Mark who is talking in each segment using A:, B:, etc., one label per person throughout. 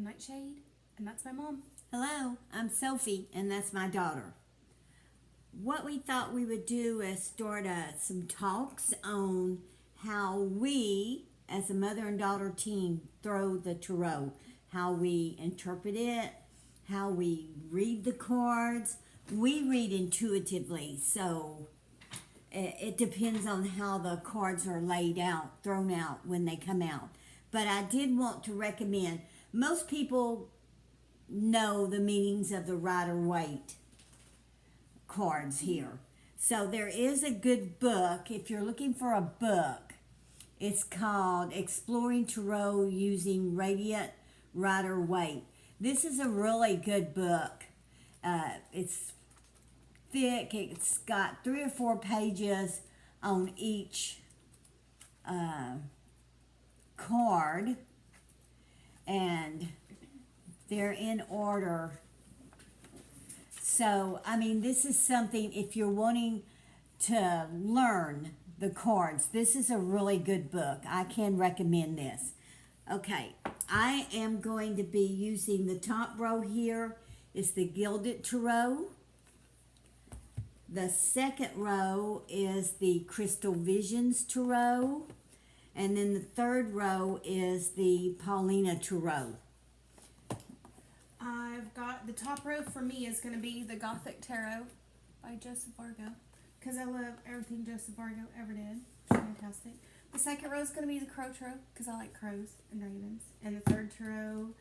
A: NightShade, and that's my mom.
B: Hello, I'm Sophie, and that's my daughter. What we thought we would do is start some talks on how we, as a mother and daughter team, throw the tarot, how we interpret it, how we read the cards. We read intuitively, so it depends on how the cards are laid out, thrown out when they come out. But I did want to recommend, most people know the meanings of the Rider-Waite cards here. So there is a good book, if you're looking for a book, it's called Exploring Tarot Using Radiant Rider-Waite. This is a really good book. It's thick, it's got 3 or 4 pages on each card, and they're in order. So, I mean, this is something, if you're wanting to learn the cards, this is a really good book. I can recommend this. Okay, I am going to be using the top row here is the Gilded Tarot. The second row is the Crystal Visions Tarot. And then the third row is the Paulina Tarot.
A: I've got the top row for me is going to be the Gothic Tarot by Joseph Vargo, because I love everything Joseph Vargo ever did. Fantastic. The second row is going to be the Crow Tarot, because I like crows and ravens. And the third tarot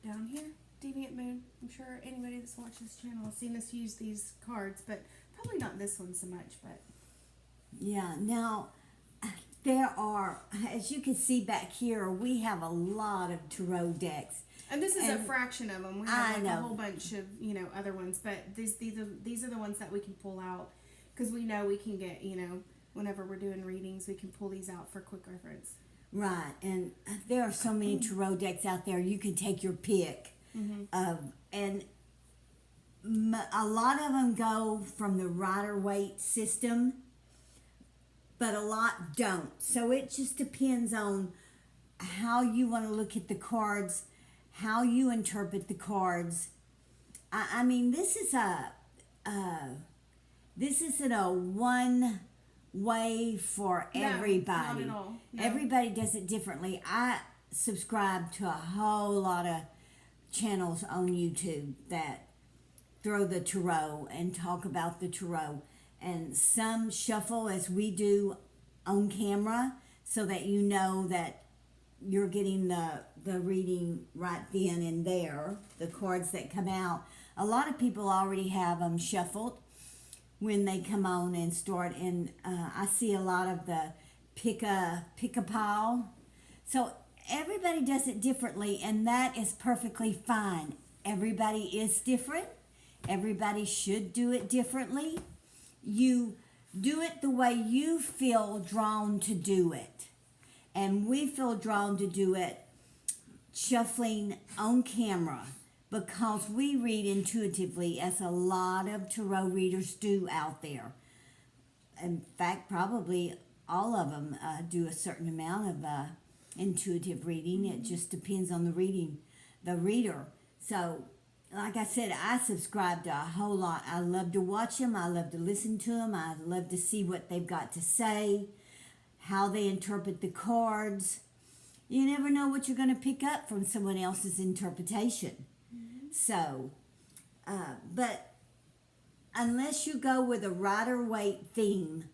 A: down here, Deviant Moon. I'm sure anybody that's watched this channel has seen us use these cards, but probably not this one so much. But
B: yeah, now there are, as you can see back here, we have a lot of tarot decks.
A: And this is a fraction of them. We have
B: a
A: whole bunch of, other ones. But these are the ones that we can pull out. Because we know we can get, whenever we're doing readings, we can pull these out for quick reference.
B: Right. And there are so many tarot decks out there. You can take your pick. of. And a lot of them go from the Rider-Waite system, but a lot don't. So it just depends on how you want to look at the cards, how you interpret the cards. I mean, this isn't a one way for everybody.
A: Not at all. No.
B: Everybody does it differently. I subscribe to a whole lot of channels on YouTube that throw the tarot and talk about the tarot, and some shuffle as we do on camera so that you know that you're getting the reading right then and there, the cards that come out. A lot of people already have them shuffled when they come on and start, and I see a lot of the pick a pile. So everybody does it differently, and that is perfectly fine. Everybody is different. Everybody should do it differently. You do it the way you feel drawn to do it. And we feel drawn to do it shuffling on camera because we read intuitively, as a lot of tarot readers do out there. In fact, probably all of them do a certain amount of intuitive reading. It just depends on the reader. So, like I said, I subscribe to a whole lot. I love to watch them. I love to listen to them. I love to see what they've got to say, how they interpret the cards. You never know what you're going to pick up from someone else's interpretation. So, but unless you go with a Rider-Waite theme,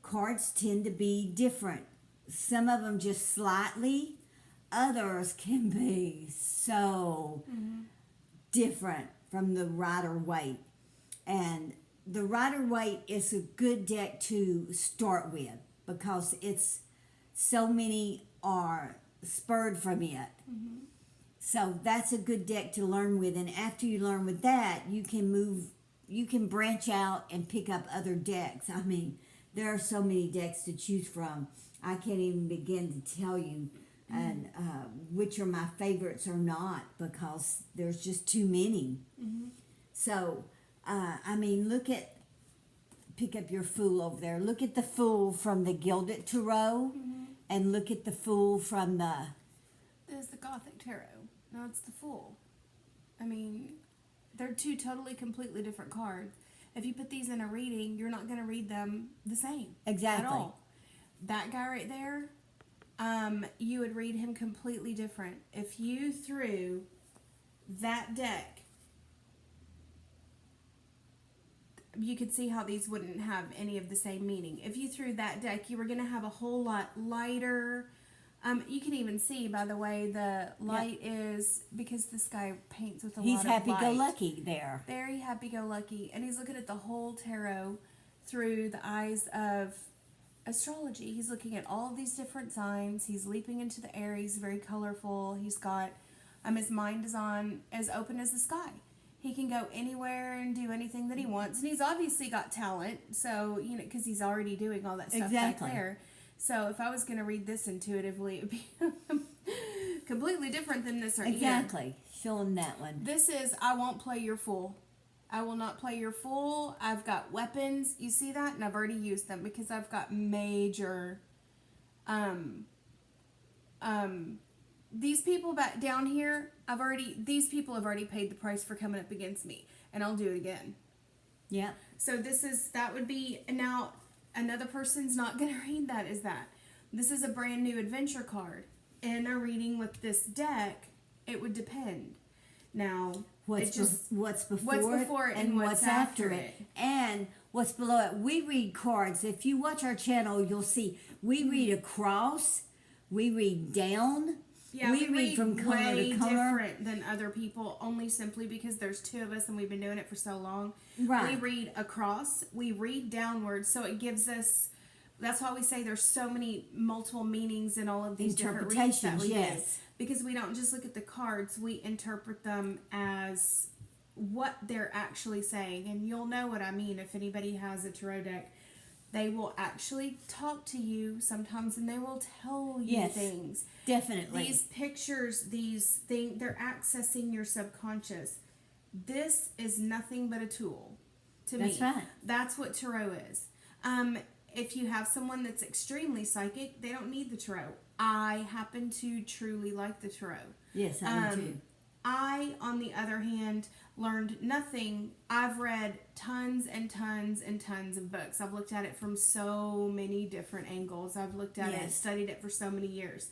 B: cards tend to be different. Some of them just slightly. Others can be so different from the Rider-Waite. And the Rider-Waite is a good deck to start with because it's so many are spurred from it. So that's a good deck to learn with. And after you learn with that, you can branch out and pick up other decks. I mean, there are so many decks to choose from. I can't even begin to tell you and which are my favorites or not, because there's just too many. So, I mean, pick up your Fool over there. Look at the Fool from the Gilded Tarot, and look at the Fool from
A: There's the Gothic Tarot. No, it's the Fool. I mean, they're two totally, completely different cards. If you put these in a reading, you're not going to read them the same.
B: Exactly.
A: At all. That guy right there, you would read him completely different. If you threw that deck, you could see how these wouldn't have any of the same meaning. If you threw that deck, you were going to have a whole lot lighter. You can even see by the way the light is, because this guy paints with a lot of light.
B: He's happy-go-lucky there.
A: Very happy-go-lucky. And he's looking at the whole tarot through the eyes of astrology. He's looking at all of these different signs. He's leaping into the air. He's very colorful. He's got, his mind is on as open as the sky. He can go anywhere and do anything that he wants. And he's obviously got talent. So, because he's already doing all that stuff back there. So if I was going to read this intuitively, it would be completely different than this right here.
B: Exactly. Show him that one.
A: This is, I won't play your fool. I will not play your fool. I've got weapons. You see that? And I've already used them because I've got major, these people back down here, these people have already paid the price for coming up against me. And I'll do it again.
B: Yeah.
A: So that would be, now another person's not going to read that is that. This is a brand new adventure card. In a reading with this deck, it would depend. Now,
B: what's before it
A: and what's after it.
B: And what's below it. We read cards. If you watch our channel, you'll see we read across, we read down,
A: yeah, we read from color to color. Different than other people, only simply because there's two of us and we've been doing it for so long.
B: Right.
A: We read across, we read downwards, so it gives us. That's why we say there's so many multiple meanings in all of these different readings that we do. Because we don't just look at the cards, we interpret them as what they're actually saying. And you'll know what I mean if anybody has a tarot deck. They will actually talk to you sometimes and they will tell you things.
B: Definitely.
A: These pictures, these things, they're accessing your subconscious. This is nothing but a tool to me.
B: That's right.
A: That's what tarot is. If you have someone that's extremely psychic, they don't need the tarot. I happen to truly like the tarot.
B: Yes, I do too.
A: I, on the other hand, learned nothing. I've read tons and tons and tons of books. I've looked at it from so many different angles. I've looked at it, studied it for so many years.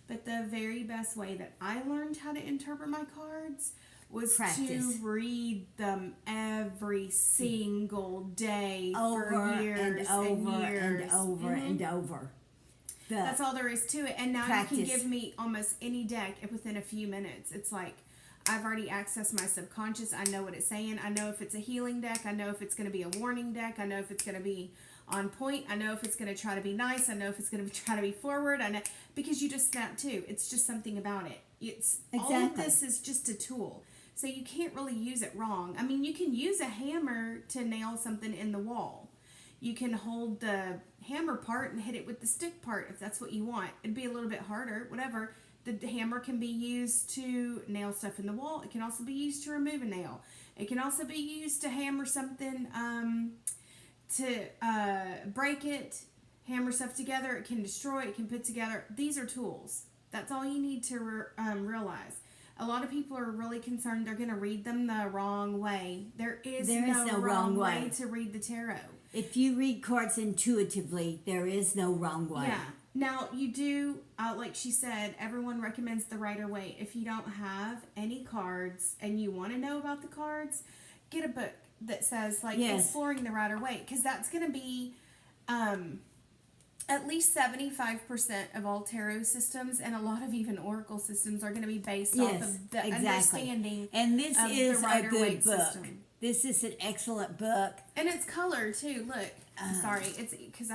A: But the very best way that I learned how to interpret my cards was to read them every single day
B: over
A: for years
B: and over
A: and years.
B: And over and over.
A: That's all there is to it. And now you can give me almost any deck within a few minutes. It's like I've already accessed my subconscious. I know what it's saying. I know if it's a healing deck. I know if it's going to be a warning deck. I know if it's going to be on point. I know if it's going to try to be nice. I know if it's going to try to be forward. I know because you just snap too. It's just something about it. It's all of this is just a tool. So you can't really use it wrong. I mean, you can use a hammer to nail something in the wall. You can hold the hammer part and hit it with the stick part if that's what you want. It'd be a little bit harder, whatever. The hammer can be used to nail stuff in the wall. It can also be used to remove a nail. It can also be used to hammer something, to break it, hammer stuff together. It can destroy, it can put together. These are tools. That's all you need to realize. A lot of people are really concerned they're going to read them the wrong way. There is no wrong way to read the tarot.
B: If you read cards intuitively, there is no wrong way.
A: Yeah. Now, you do, like she said, everyone recommends the Rider-Waite. If you don't have any cards and you want to know about the cards, get a book that says, like, Exploring the Rider-Waite. Because that's going to be at least 75% of all tarot systems and a lot of even oracle systems are going to be based off of the understanding
B: and this
A: of
B: is
A: the
B: a good
A: Rider-Waite
B: book.
A: system.
B: This is an excellent book.
A: And it's color too. Look, sorry, it's because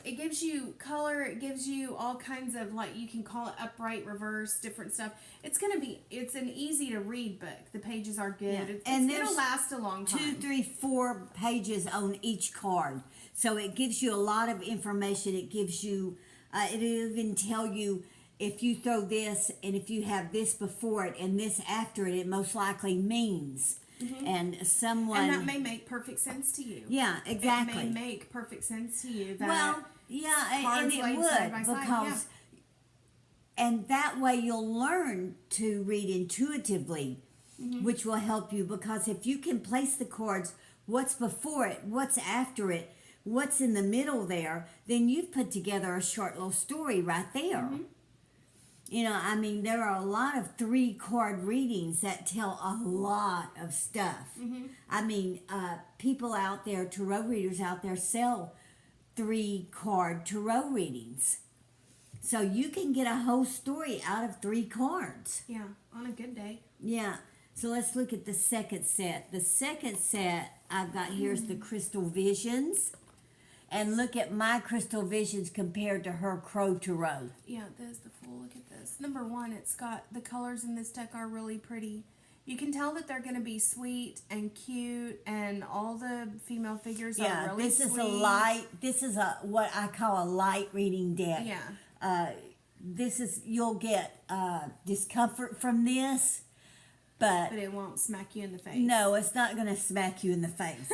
A: it gives you color. It gives you all kinds of, like, you can call it upright, reverse, different stuff. It's an easy to read book. The pages are good.
B: Yeah.
A: It'll last a long time.
B: 2, 3, 4 pages on each card. So it gives you a lot of information. It gives you, it'll even tell you if you throw this and if you have this before it and this after it, it most likely means. Mm-hmm. And that
A: may make perfect sense to you.
B: Yeah, exactly.
A: It may make perfect sense to you.
B: And it would because And that way you'll learn to read intuitively, which will help you, because if you can place the cards, what's before it, what's after it, what's in the middle there, then you've put together a short little story right there. You know, I mean, there are a lot of 3-card readings that tell a lot of stuff. I mean, people out there, tarot readers out there, sell 3-card tarot readings. So you can get a whole story out of 3 cards.
A: Yeah, on a good day.
B: Yeah. So let's look at the second set. The second set I've got here is the Crystal Visions. And look at my Crystal Visions compared to her Crow Tarot.
A: Yeah, there's the Fool. Look at this. Number one, it's got, the colors in this deck are really pretty. You can tell that they're going to be sweet and cute, and all the female figures are really
B: this
A: sweet.
B: is a light, this is a what I call a light reading deck.
A: Yeah.
B: This is, you'll get discomfort from this, but
A: it won't smack you in the face.
B: no, it's not going to smack you in the face.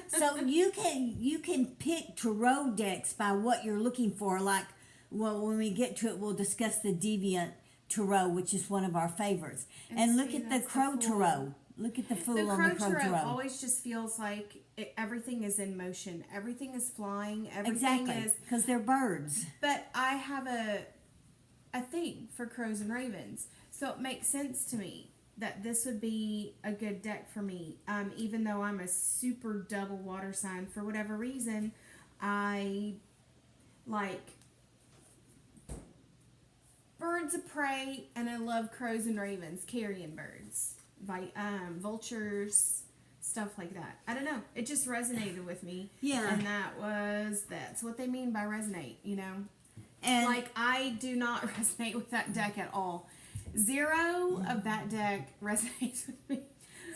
B: So you can pick tarot decks by what you're looking for. Like, well, when we get to it, we'll discuss the Deviant Tarot, which is one of our favorites. And look at the Crow Tarot. Look at the Fool on the Crow Tarot.
A: Always just feels like everything is in motion. Everything is flying. Everything
B: Exactly,
A: is,
B: because they're birds.
A: but I have a thing for crows and ravens, so it makes sense to me that this would be a good deck for me. Even though I'm a super double water sign, for whatever reason, I like birds of prey, and I love crows and ravens, carrion birds, vultures, stuff like that. I don't know. It just resonated with me.
B: Yeah.
A: And that's what they mean by resonate, you know?
B: And
A: Like, I do not resonate with that deck at all. 0 of that deck resonates with me.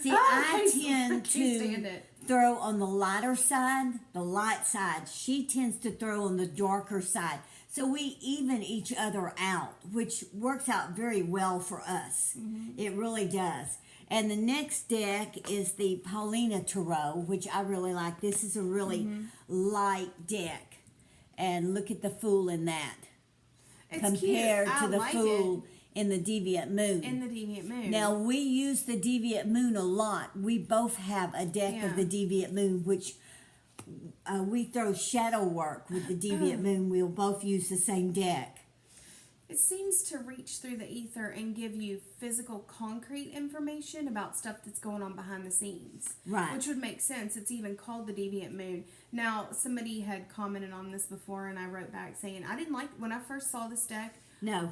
B: see,
A: Oh,
B: I
A: can't
B: tend
A: stand
B: to
A: it.
B: throw on the lighter side, the light side. She tends to throw on the darker side. So we even each other out, which works out very well for us. It really does. And the next deck is the Paulina Tarot, which I really like. This is a really light deck. And look at the Fool in that.
A: It's
B: compared
A: cute.
B: to
A: I
B: the
A: like
B: Fool in the Deviant Moon.
A: In the Deviant Moon.
B: Now, we use the Deviant Moon a lot. We both have a deck of the Deviant Moon, which we throw shadow work with the Deviant Moon. We'll both use the same deck.
A: It seems to reach through the ether and give you physical, concrete information about stuff that's going on behind the scenes.
B: Right.
A: Which would make sense. It's even called the Deviant Moon. Now, somebody had commented on this before, and I wrote back saying, I didn't like, when I first saw this deck,
B: No.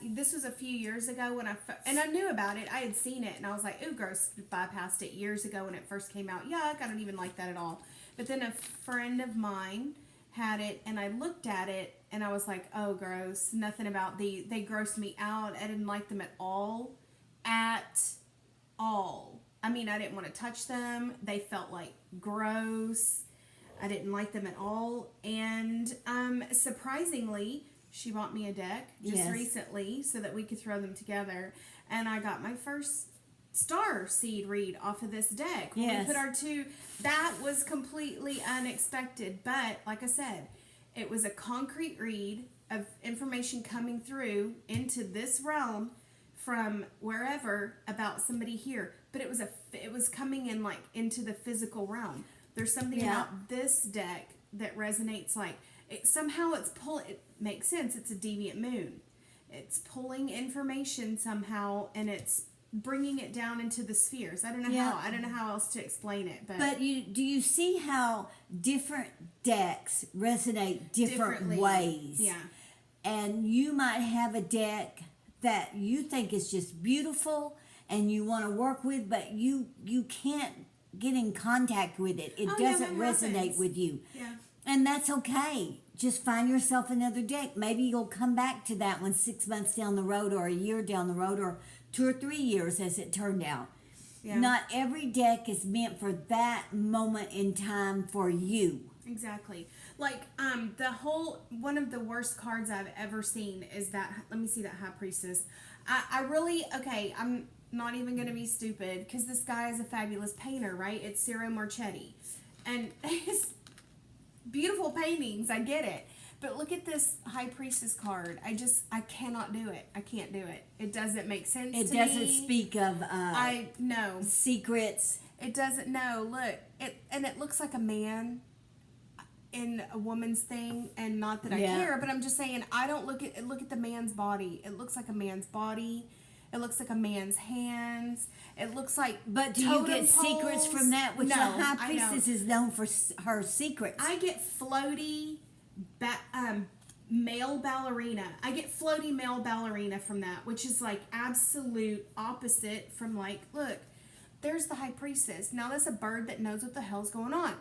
A: this was a few years ago when and I knew about it. I had seen it, and I was like, ooh, gross, bypassed it years ago when it first came out. Yuck, I don't even like that at all. But then a friend of mine had it, and I looked at it, and I was like, oh, gross. Nothing about they grossed me out. I didn't like them at all. At all. I mean, I didn't want to touch them. They felt like gross. I didn't like them at all. And surprisingly, she bought me a deck just recently so that we could throw them together. And I got my first star seed read off of this deck. When we put our two, that was completely unexpected. But like I said, it was a concrete read of information coming through into this realm from wherever about somebody here. But it was coming in like into the physical realm. There's something about this deck that resonates like somehow it's pulling. It makes sense. It's a Deviant Moon. It's pulling information somehow, and it's bringing it down into the spheres. I don't know how. I don't know how else to explain it. But
B: do you see how different decks resonate different ways?
A: Yeah.
B: And you might have a deck that you think is just beautiful and you want to work with, but you can't get in contact with it. It doesn't resonate with you.
A: Yeah.
B: And that's okay. Just find yourself another deck. Maybe you'll come back to that one 6 months down the road, or a year down the road, or 2 or 3 years as it turned out. Yeah. Not every deck is meant for that moment in time for you.
A: Exactly. Like, one of the worst cards I've ever seen is that, let me see that High Priestess. I'm not even going to be stupid, because this guy is a fabulous painter, right? It's Ciro Marchetti. And his beautiful paintings, I get it. But look at this High Priestess card. I cannot do it. I can't do it. It doesn't make sense
B: It
A: to
B: doesn't
A: me.
B: speak of
A: I know.
B: secrets.
A: It doesn't. No, look. It looks like a man in a woman's thing, and not that I care, but I'm just saying I don't look at the man's body. It looks like a man's body. It looks like a man's hands. It looks like.
B: But do you get secrets from that? Which
A: No,
B: the High Priestess is known for her secrets.
A: I get floaty, male ballerina. I get floaty male ballerina from that, which is like absolute opposite from like, look, there's the High Priestess. Now that's a bird that knows what the hell's going on.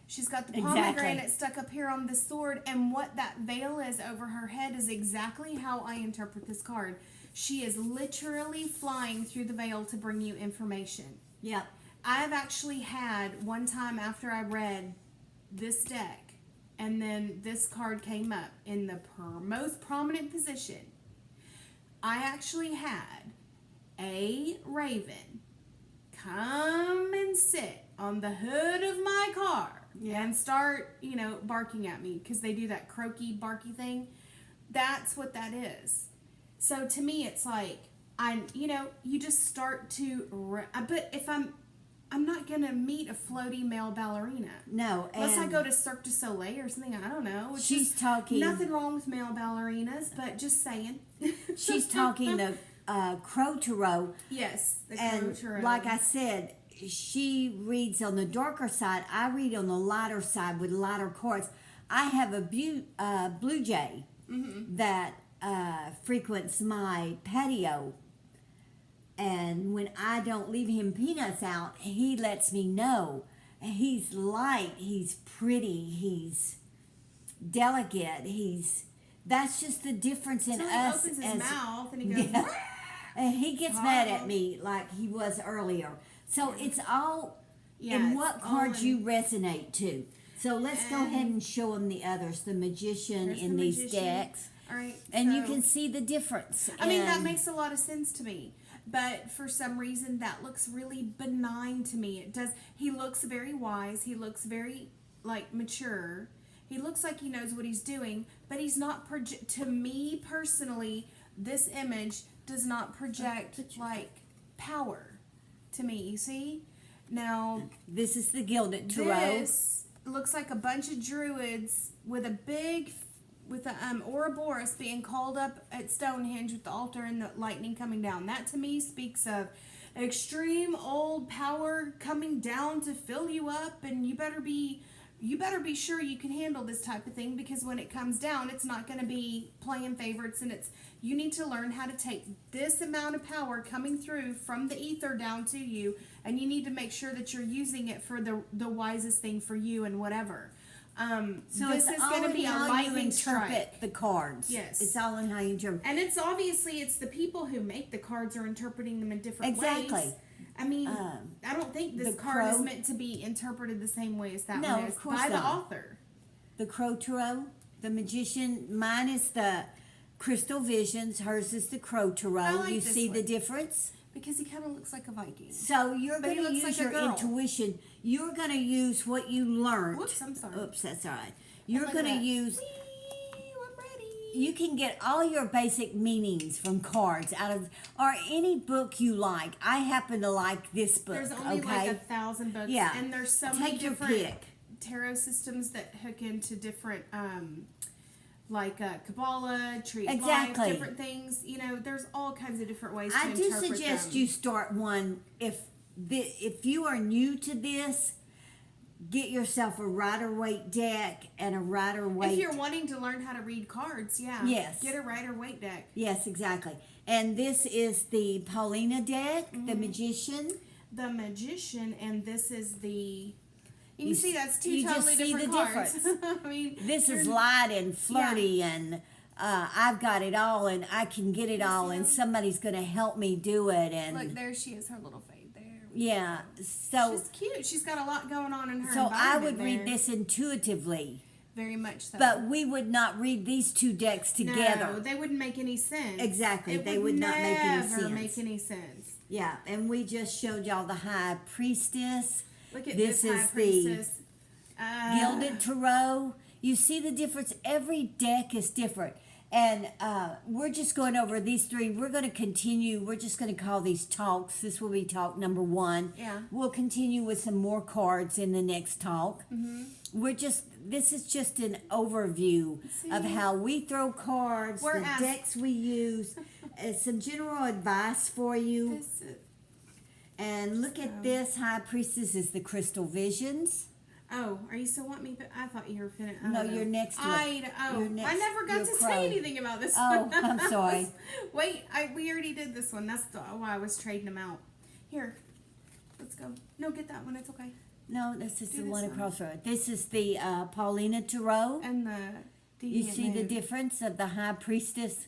A: She's got the pomegranate stuck up here on the sword, and what that veil is over her head is exactly how I interpret this card. She is literally flying through the veil to bring you information.
B: Yep.
A: I've actually had one time after I read this deck, and then this card came up in the most prominent position. I actually had a raven come and sit on the hood of my car and start, barking at me, because they do that croaky, barky thing. That's what that is. So to me, it's like, you just start to, but if I'm not going to meet a floaty male ballerina.
B: No.
A: Unless I go to Cirque du Soleil or something, I don't know.
B: She's talking.
A: Nothing wrong with male ballerinas, but just saying.
B: She's talking the Crow Tarot.
A: Yes, the Crow Tarot.
B: Like I said, she reads on the darker side. I read on the lighter side with lighter cards. I have a blue jay that frequents my patio, and when I don't leave him peanuts out, he lets me know. He's light, he's pretty, he's delicate, that's just the difference in us.
A: He opens his mouth and he goes,
B: yeah. And he gets mad at me like he was earlier. So it's all in what cards you resonate to. So let's go ahead and show them the others. The Magician in these decks.
A: All right.
B: And you can see the difference.
A: I mean, that makes a lot of sense to me. But for some reason, that looks really benign to me. It does. He looks very wise. He looks very, mature. He looks like he knows what he's doing. But he's not, to me personally, this image does not project, power to me. You see? Now,
B: this is the Gilded Tarot.
A: This looks like a bunch of druids with the Ouroboros being called up at Stonehenge with the altar and the lightning coming down. That to me speaks of extreme old power coming down to fill you up, and you better be sure you can handle this type of thing, because when it comes down, it's not going to be playing favorites, and you need to learn how to take this amount of power coming through from the ether down to you, and you need to make sure that you're using it for the wisest thing for you and whatever.
B: So
A: this is going to be a lightning strike.
B: The cards.
A: Yes,
B: it's all in how you interpret.
A: And it's the people who make the cards are interpreting them in different ways.
B: Exactly.
A: I mean, I don't think this card is meant to be interpreted the same way as that one is by the author.
B: The Crow Tarot, the Magician, mine is the Crystal Visions. Hers is the Crow Tarot. You see the difference?
A: Because he kind of looks like a Viking.
B: So you're going to use your intuition. You're going to use what you learned.
A: Whoops, I'm sorry.
B: Oops, that's all right. You're going to use...
A: I'm ready.
B: You can get all your basic meanings from cards out of... Or any book you like. I happen to like this book,
A: There's only 1,000 books.
B: Yeah.
A: And there's so many different tarot systems that hook into different... Kabbalah, Tree of Life, different things. There's all kinds of different ways to interpret them.
B: I do suggest you start one. If you are new to this, get yourself a Rider-Waite deck and a Rider-Waite...
A: If you're wanting to learn how to read cards,
B: yes.
A: Get a Rider-Waite deck.
B: Yes, exactly. And this is the Paulina deck, the Magician.
A: The Magician, and this is the... You see, that's two totally different cards. I mean,
B: this is light and flirty, and I've got it all, and I can get it all, and somebody's going to help me do it. And
A: look, there she is, her little fade there.
B: Yeah, so
A: she's cute. She's got a lot going on in her.
B: So I would read this intuitively.
A: Very much so.
B: But we would not read these two decks together.
A: No, they wouldn't make any sense.
B: Exactly, they would not make any sense.
A: Never make any sense.
B: Yeah, and we just showed y'all the High Priestess.
A: Look at this High Priestess.
B: Gilded Tarot. You see the difference? Every deck is different. And we're just going over these three. We're going to continue. We're just going to call these talks. This will be talk number 1.
A: Yeah.
B: We'll continue with some more cards in the next talk.
A: Mm-hmm.
B: This is just an overview of how we throw cards, the decks we use, some general advice for you. And look at this. High Priestess is the Crystal Visions.
A: Oh, are you still want me? I thought you were finished.
B: No, you're next to it.
A: I never got to say anything about this
B: Oh,
A: one.
B: I'm sorry.
A: Wait, we already did this one. That's why I was trading them out. Here, let's go. No, get that one. It's okay.
B: No, this is the one
A: one.
B: across the road. This is the Paulina Tarot.
A: And the
B: You see the difference of the High Priestess?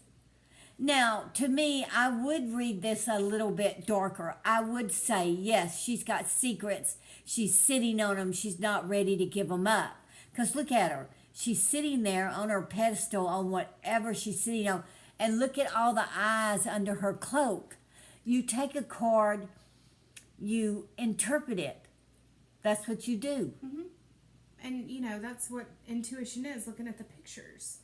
B: Now, to me, I would read this a little bit darker. I would say, yes, she's got secrets. She's sitting on them. She's not ready to give them up. Because look at her. She's sitting there on her pedestal on whatever she's sitting on. And look at all the eyes under her cloak. You take a card, you interpret it. That's what you do.
A: Mm-hmm. And, that's what intuition is, looking at the pictures.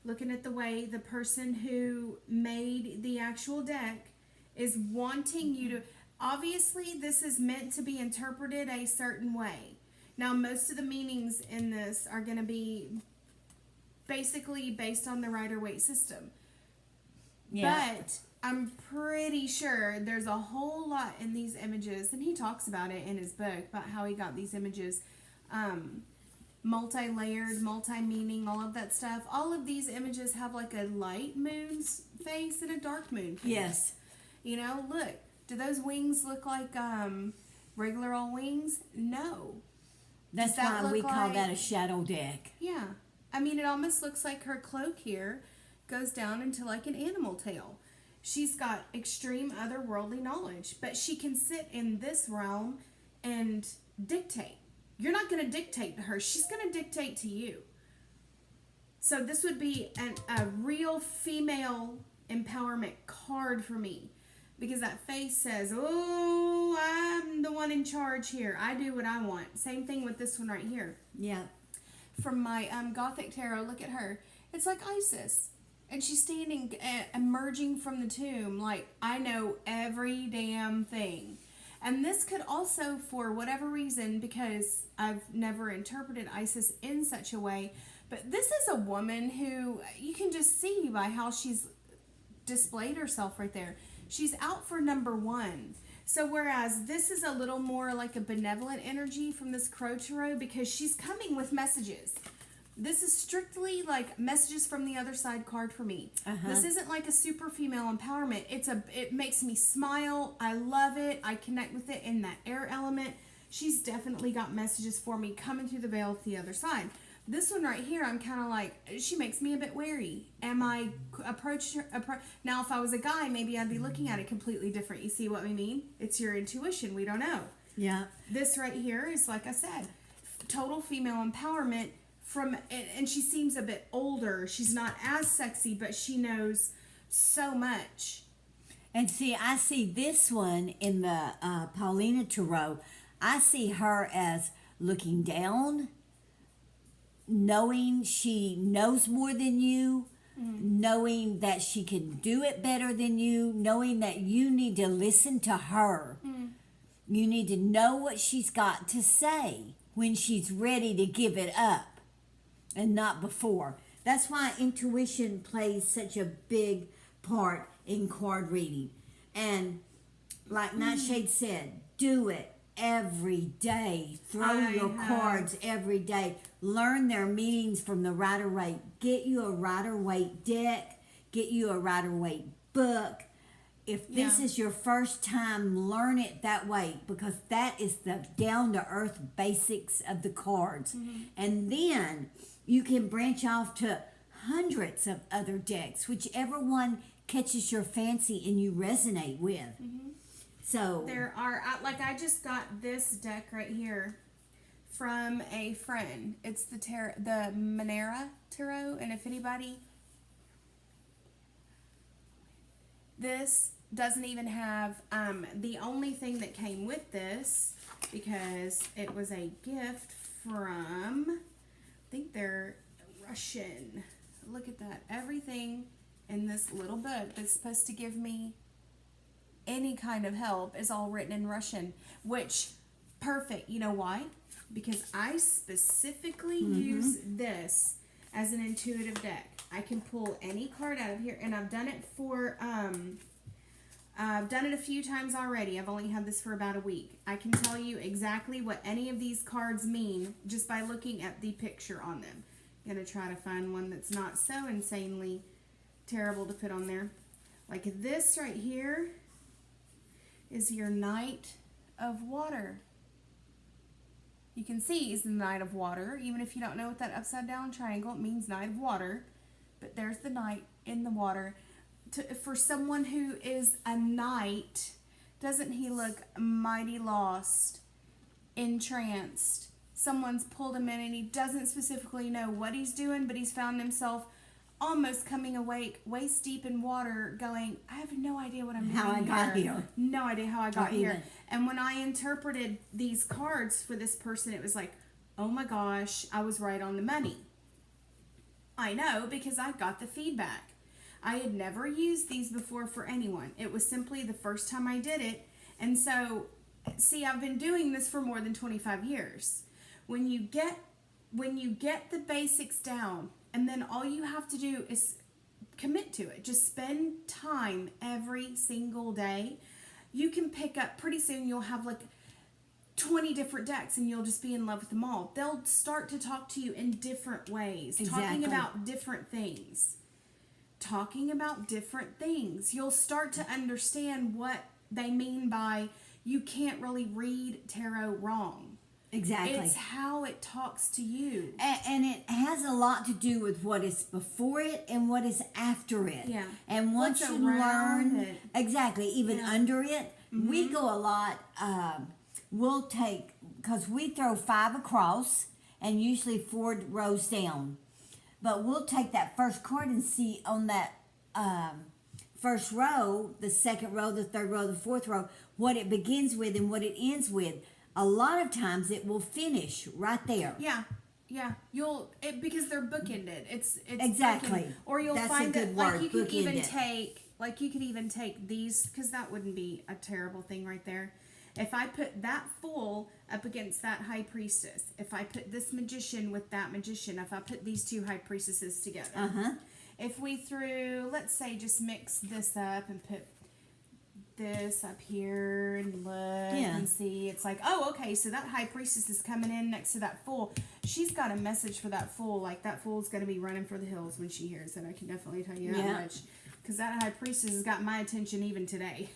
A: Looking at the way the person who made the actual deck is wanting you to... Obviously, this is meant to be interpreted a certain way. Now, most of the meanings in this are going to be basically based on the Rider-Waite system. Yeah. But I'm pretty sure there's a whole lot in these images, and he talks about it in his book, about how he got these images multi-layered, multi-meaning, all of that stuff. All of these images have like a light moon's face and a dark moon face.
B: Yes.
A: Look. Do those wings look like regular old wings? No.
B: That's why we call that a shadow deck.
A: Yeah. I mean, it almost looks like her cloak here goes down into like an animal tail. She's got extreme otherworldly knowledge, but she can sit in this realm and dictate. You're not going to dictate to her. She's going to dictate to you. So this would be a real female empowerment card for me. Because that face says, oh, I'm the one in charge here. I do what I want. Same thing with this one right here.
B: Yeah.
A: From my Gothic Tarot, look at her. It's like Isis. And she's standing, emerging from the tomb. Like, I know every damn thing. And this could also, for whatever reason, because I've never interpreted Isis in such a way, but this is a woman who you can just see by how she's displayed herself right there. She's out for number 1. So whereas this is a little more like a benevolent energy from this Crow Tarot, because she's coming with messages. This is strictly like messages from the other side card for me. This isn't like a super female empowerment. It makes me smile. I love it. I connect with it in that air element. She's definitely got messages for me coming through the veil of the other side. This one right here, I'm kind of like, she makes me a bit wary. Am I approaching her? Now, if I was a guy, maybe I'd be looking at it completely different. You see what we mean? It's your intuition. We don't know.
B: Yeah.
A: This right here is, like I said, total female empowerment and she seems a bit older. She's not as sexy, but she knows so much.
B: And see, I see this one in the Paulina Tarot. I see her as looking down, knowing she knows more than you, knowing that she can do it better than you, knowing that you need to listen to her. You need to know what she's got to say when she's ready to give it up and not before. That's why intuition plays such a big part in card reading. And like NightShade said, do it every day. Throw your cards every day. Learn their meanings from the Rider-Waite. Get you a Rider-Waite deck. Get you a Rider-Waite book. If this is your first time, learn it that way, because that is the down-to-earth basics of the cards. And then you can branch off to hundreds of other decks, whichever one catches your fancy and you resonate with. So
A: there are, I just got this deck right here from a friend. It's the Monera Tarot, and if anybody, this doesn't even have the only thing that came with this, because it was a gift from think they're Russian. Look at that. Everything in this little book that's supposed to give me any kind of help is all written in Russian, which, perfect. You know why? Because I specifically use this as an intuitive deck. I can pull any card out of here, and I've done it for, I've done it a few times already. I've only had this for about a week. I can tell you exactly what any of these cards mean just by looking at the picture on them. I'm going to try to find one that's not so insanely terrible to put on there. Like this right here is your Knight of Water. You can see it's the Knight of Water. Even if you don't know what that upside down triangle, it means Knight of Water. But there's the Knight in the water. For someone who is a knight, doesn't he look mighty lost, entranced? Someone's pulled him in and he doesn't specifically know what he's doing, but he's found himself almost coming awake, waist deep in water, going, I have no idea what I'm doing
B: How I got here.
A: No idea how I got here.
B: Even.
A: And when I interpreted these cards for this person, it was like, oh my gosh, I was right on the money. I know, because I got the feedback. I had never used these before for anyone. It was simply the first time I did it. And so, see, I've been doing this for more than 25 years. When you get the basics down, and then all you have to do is commit to it. Just spend time every single day. You can pick up, pretty soon you'll have like 20 different decks and you'll just be in love with them all. They'll start to talk to you in different ways, talking about different things. Talking about different things. You'll start to understand what they mean by you can't really read tarot wrong.
B: Exactly.
A: It's how it talks to you.
B: And it has a lot to do with what is before it and what is after it.
A: Yeah.
B: And once
A: What's
B: you
A: around
B: learn,
A: it.
B: exactly, even under it, we go a lot, we'll take, because we throw 5 across and usually 4 rows down. But we'll take that first card and see on that first row, the second row, the third row, the fourth row, what it begins with and what it ends with. A lot of times it will finish right there.
A: Yeah. Because they're bookended. It's
B: exactly.
A: bookended. Or you'll
B: That's
A: find
B: a good
A: that
B: word,
A: like you can even
B: bookended.
A: you could even take these, because that wouldn't be a terrible thing right there. If I put that Fool up against that High Priestess, if I put this Magician with that Magician, if I put these 2 High Priestesses together, if we threw, let's say, just mix this up and put this up here and look and see, it's like, oh, okay, so that High Priestess is coming in next to that Fool. She's got a message for that Fool, like that Fool's going to be running for the hills when she hears it. I can definitely tell you that much, because that High Priestess has got my attention even today.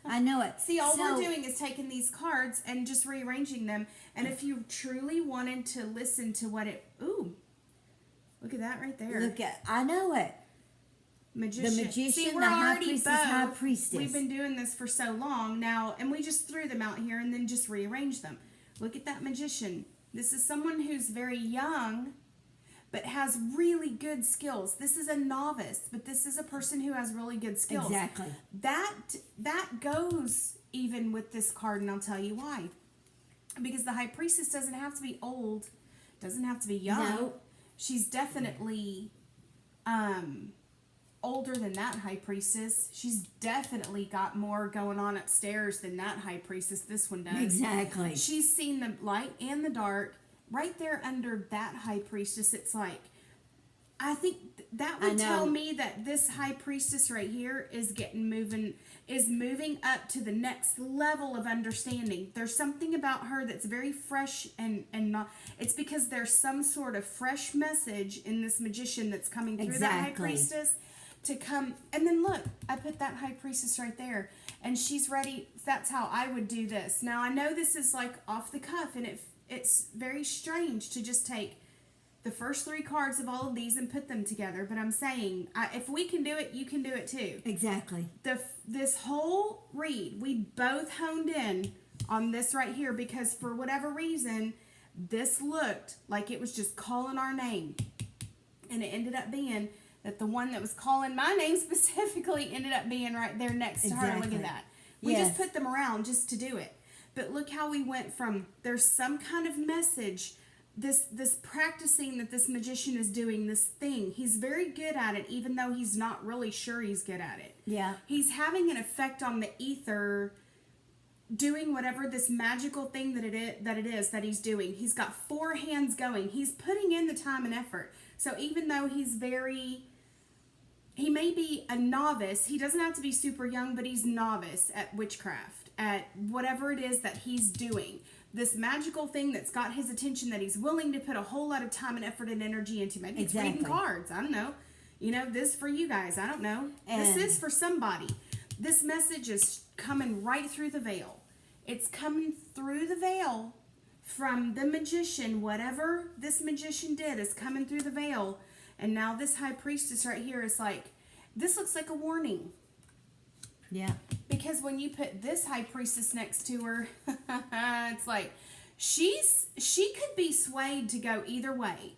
B: I know it.
A: See, all we're doing is taking these cards and just rearranging them, and if you truly wanted to listen to what it, look at that right there.
B: I know it.
A: Magician.
B: The Magician,
A: See, we're
B: the High
A: already
B: Priestess,
A: both.
B: High Priestess.
A: We've been doing this for so long now, and we just threw them out here and then just rearranged them. Look at that Magician. This is someone who's very young, but has really good skills. This is a novice, but this is a person who has really good skills.
B: Exactly.
A: That goes even with this card, and I'll tell you why. Because the High Priestess doesn't have to be old, doesn't have to be young.
B: No.
A: She's definitely older than that High Priestess. She's definitely got more going on upstairs than that High Priestess. This one does.
B: Exactly.
A: She's seen the light and the dark. Right there under that High Priestess, it's like, I think that would tell me that this High Priestess right here is moving up to the next level of understanding. There's something about her that's very fresh and not. It's because there's some sort of fresh message in this Magician that's coming through that High Priestess to come. And then look, I put that High Priestess right there, and she's ready. That's how I would do this. Now I know this is like off the cuff, and it's very strange to just take the first 3 cards of all of these and put them together. But I'm saying, if we can do it, you can do it too.
B: Exactly.
A: This whole read, we both honed in on this right here because for whatever reason, this looked like it was just calling our name. And it ended up being that the one that was calling my name specifically ended up being right there next to her. Look at that. We just put them around just to do it. But look how we went from there's some kind of message this practicing that this magician is doing, this thing, he's very good at it, even though he's not really sure he's good at it.
B: Yeah.
A: He's having an effect on the ether, doing whatever this magical thing that it is that he's doing. He's got 4 hands going. He's putting in the time and effort. So even though he may be a novice, he doesn't have to be super young, but he's novice at witchcraft, at whatever it is that he's doing. This magical thing that's got his attention, that he's willing to put a whole lot of time and effort and energy into. Maybe it's reading cards. I don't know. This for you guys. I don't know. This is for somebody. This message is coming right through the veil. It's coming through the veil from the magician. Whatever this magician did is coming through the veil. And now this high priestess right here is like, this looks like a warning.
B: Yeah.
A: Because when you put this high priestess next to her, it's like she could be swayed to go either way.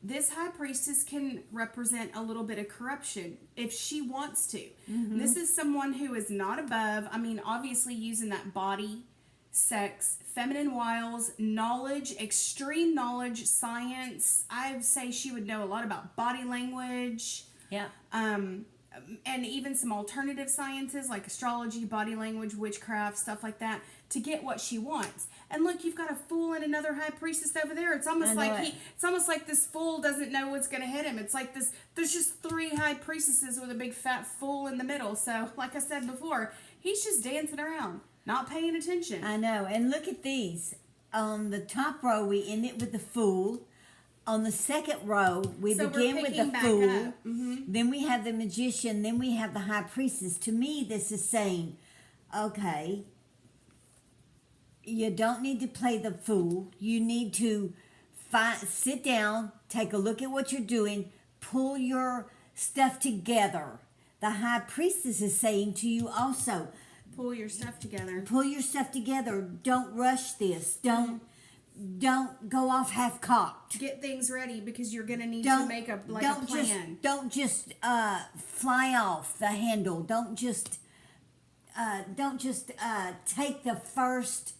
A: This high priestess can represent a little bit of corruption if she wants to. Mm-hmm. This is someone who is not above. I mean, obviously using that body, sex, feminine wiles, knowledge, extreme knowledge, science. I would say she would know a lot about body language.
B: Yeah.
A: And even some alternative sciences like astrology, body language, witchcraft, stuff like that, to get what she wants. And look, you've got a fool and another high priestess over there. It's almost like this fool doesn't know what's going to hit him. It's like this. There's just 3 high priestesses with a big fat fool in the middle. So, like I said before, he's just dancing around, not paying attention.
B: I know. And look at these. On the top row, we end it with the fool. On the second row, we begin with the fool.
A: Mm-hmm.
B: Then we have the magician. Then we have the high priestess. To me, this is saying, okay, you don't need to play the fool. You need to sit down, take a look at what you're doing, pull your stuff together. The high priestess is saying to you also,
A: pull your stuff together.
B: Pull your stuff together. Don't rush this. Don't go off half-cocked.
A: Get things ready because you're going to need to make a plan.
B: Don't just fly off the handle. Don't just take the first